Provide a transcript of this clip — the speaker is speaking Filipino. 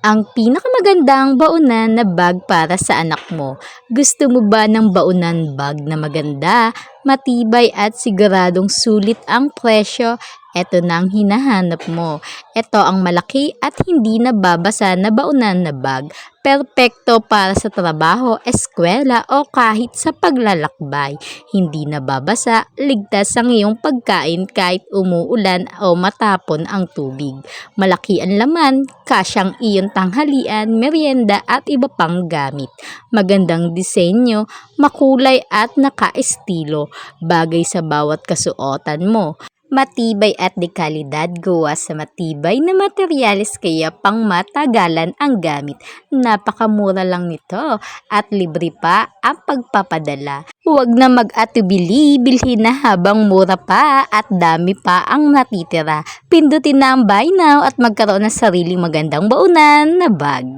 Ang pinakamagandang baunan na bag para sa anak mo. Gusto mo ba ng baunan bag na maganda, matibay at siguradong sulit ang presyo? Ito na ang hinahanap mo. Ito ang malaki at hindi nababasa na baunan na bag. Perpekto para sa trabaho, eskwela o kahit sa paglalakbay. Hindi nababasa, ligtas ang iyong pagkain kahit umuulan o matapon ang tubig. Malaki ang laman, kasyang iyong tanghalian, merienda at iba pang gamit. Magandang disenyo, makulay at nakaestilo, bagay sa bawat kasuotan mo. Matibay at dekalidad, gawa sa matibay na materyales kaya pang matagalan ang gamit. Napakamura lang nito at libre pa ang pagpapadala. Huwag na mag-atubili, bilhin na habang mura pa at dami pa ang natitira. Pindutin na ang buy now at magkaroon ng sariling magandang baunan na bag.